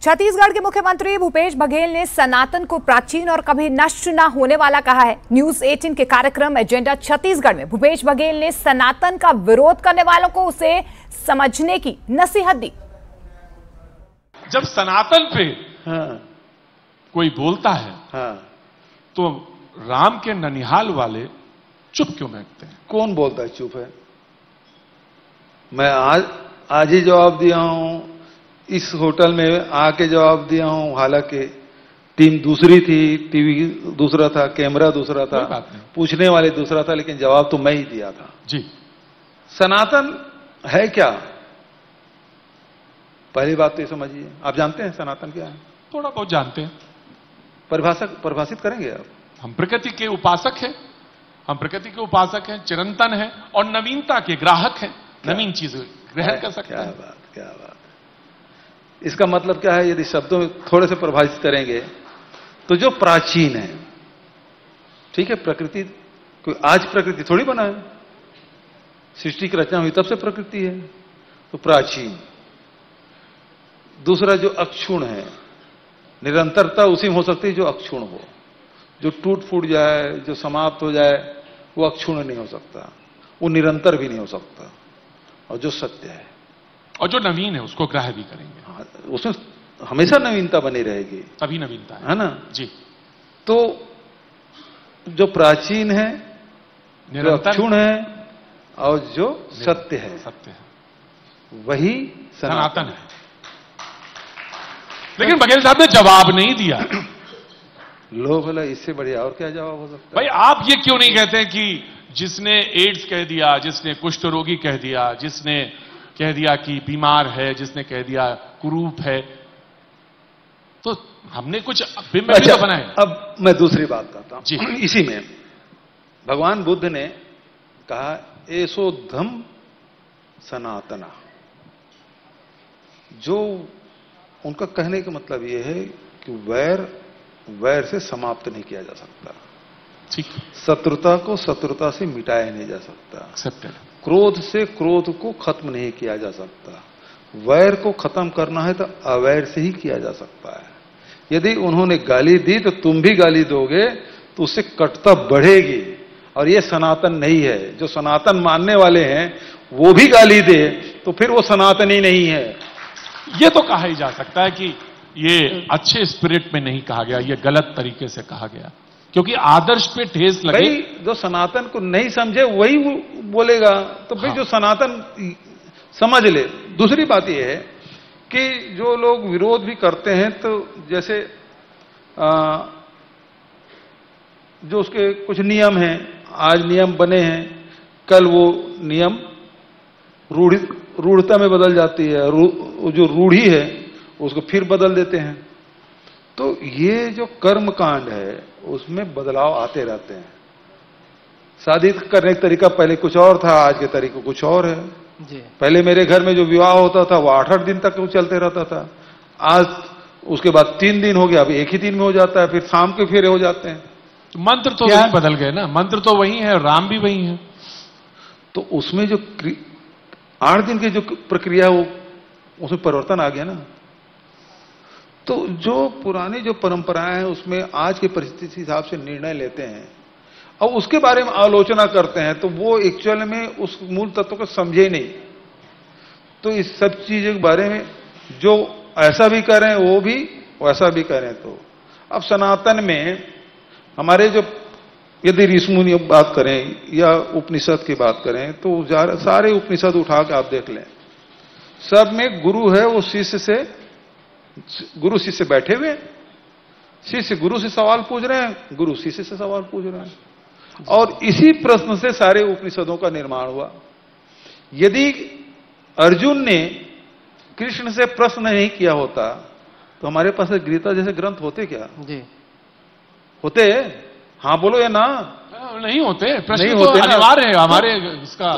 छत्तीसगढ़ के मुख्यमंत्री भूपेश बघेल ने सनातन को प्राचीन और कभी नष्ट न होने वाला कहा है। न्यूज 18 के कार्यक्रम एजेंडा छत्तीसगढ़ में भूपेश बघेल ने सनातन का विरोध करने वालों को उसे समझने की नसीहत दी। जब सनातन पे कोई बोलता है तो राम के ननिहाल वाले चुप क्यों बैठते हैं? कौन बोलता है चुप है? मैं आज ही जवाब दिया हूं, इस होटल में आके जवाब दिया हूं। हालांकि टीम दूसरी थी, टीवी दूसरा था, कैमरा दूसरा था, पूछने वाले दूसरा था, लेकिन जवाब तो मैं ही दिया था जी। सनातन है क्या? पहली बात तो ये समझिए, आप जानते हैं सनातन क्या है? थोड़ा बहुत जानते हैं। परिभाषित करेंगे आप? हम प्रकृति के उपासक हैं, हम प्रकृति के उपासक हैं, चिरंतन हैं और नवीनता के ग्राहक हैं। नवीन चीज ग्रहण कर सकते हैं। क्या बात। इसका मतलब क्या है? यदि शब्दों में थोड़े से परिभाषित करेंगे तो जो प्राचीन है, ठीक है, प्रकृति कोई आज प्रकृति थोड़ी बना है, सृष्टि की रचना हुई तब से प्रकृति है, तो प्राचीन। दूसरा जो अक्षुण है, निरंतरता उसी में हो सकती है जो अक्षुण हो। जो टूट फूट जाए, जो समाप्त हो जाए, वो अक्षुण नहीं हो सकता, वो निरंतर भी नहीं हो सकता। और जो सत्य है और जो नवीन है उसको ग्राह्य भी करेंगे, उसमें हमेशा नवीनता बनी रहेगी, तभी नवीनता है ना जी। तो जो प्राचीन है, जो अक्षुण है और जो सत्य है, वही सनातन है। लेकिन बघेल साहब ने जवाब नहीं दिया। लो भला, इससे बढ़िया और क्या जवाब हो सकता है? भाई आप ये क्यों नहीं कहते कि जिसने एड्स कह दिया, जिसने कुष्ठ रोगी कह दिया, जिसने कह दिया कि बीमार है, जिसने कह दिया कुरूप है, तो हमने कुछ बिंब भी तो बनाए। अब मैं दूसरी बात करता हूं जी। इसी में भगवान बुद्ध ने कहा एसो धम्म सनातना। जो उनका कहने का मतलब यह है कि वैर से समाप्त नहीं किया जा सकता, ठीक। शत्रुता को शत्रुता से मिटाया नहीं जा सकता, एक्सेप्टेड। क्रोध से क्रोध को खत्म नहीं किया जा सकता। वैर को खत्म करना है तो अवैर से ही किया जा सकता है। यदि उन्होंने गाली दी तो तुम भी गाली दोगे तो उससे कटुता बढ़ेगी, और ये सनातन नहीं है। जो सनातन मानने वाले हैं वो भी गाली दे तो फिर वो सनातन ही नहीं है। ये तो कहा ही जा सकता है कि ये अच्छे स्पिरिट में नहीं कहा गया, ये गलत तरीके से कहा गया, क्योंकि आदर्श पे ठेस लगे। भाई जो सनातन को नहीं समझे वही बोलेगा, तो भाई जो सनातन समझ ले। दूसरी बात यह है कि जो लोग विरोध भी करते हैं, तो जैसे जो उसके कुछ नियम हैं, आज नियम बने हैं, कल वो नियम रूढ़ता में बदल जाती है, जो रूढ़ी है उसको फिर बदल देते हैं। तो ये जो कर्म कांड है उसमें बदलाव आते रहते हैं। शादी करने का तरीका पहले कुछ और था, आज के तरीका कुछ और है जी। पहले मेरे घर में जो विवाह होता था वो 8-8 दिन तक चलते रहता था, आज उसके बाद 3 दिन हो गया, अभी 1 ही दिन में हो जाता है, फिर शाम के फेरे हो जाते हैं। मंत्र तो वही बदल गए ना, मंत्र तो वही है, राम भी वही है। तो उसमें जो 8 दिन की जो प्रक्रिया है वो उसमें परिवर्तन आ गया ना। तो जो पुरानी जो परंपराएं हैं उसमें आज की परिस्थिति के हिसाब से निर्णय लेते हैं और उसके बारे में आलोचना करते हैं, तो वो एक्चुअल में उस मूल तत्व को समझे नहीं। तो इस सब चीजों के बारे में जो ऐसा भी करें वो भी वैसा भी करें। तो अब सनातन में हमारे जो यदि ऋषिमुनि बात करें या उपनिषद की बात करें तो सारे उपनिषद उठा के आप देख लें, सब में गुरु है, वो गुरु शिष्य बैठे हुए, शिष्य गुरु से सवाल पूछ रहे हैं, गुरु शिष्य से सवाल पूछ रहे हैं, और इसी प्रश्न से सारे उपनिषदों का निर्माण हुआ। यदि अर्जुन ने कृष्ण से प्रश्न नहीं किया होता तो हमारे पास गीता जैसे ग्रंथ होते क्या? जी होते? हाँ बोलो या ना? नहीं होते। प्रश्न नहीं तो होते, अनिवार्य है हमारे इसका।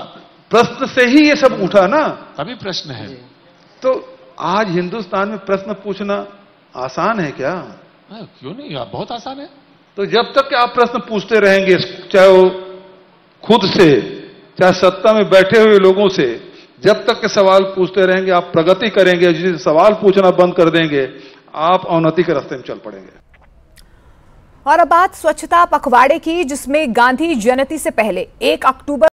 प्रश्न से ही ये सब उठा ना, तभी प्रश्न है। तो आज हिंदुस्तान में प्रश्न पूछना आसान है क्या? क्यों नहीं, बहुत आसान है। तो जब तक आप प्रश्न पूछते रहेंगे, चाहे वो खुद से चाहे सत्ता में बैठे हुए लोगों से, जब तक के सवाल पूछते रहेंगे आप प्रगति करेंगे। जिस सवाल पूछना बंद कर देंगे आप अवनति के रास्ते में चल पड़ेंगे। और अब बात स्वच्छता पखवाड़े की, जिसमें गांधी जयंती से पहले 1 अक्टूबर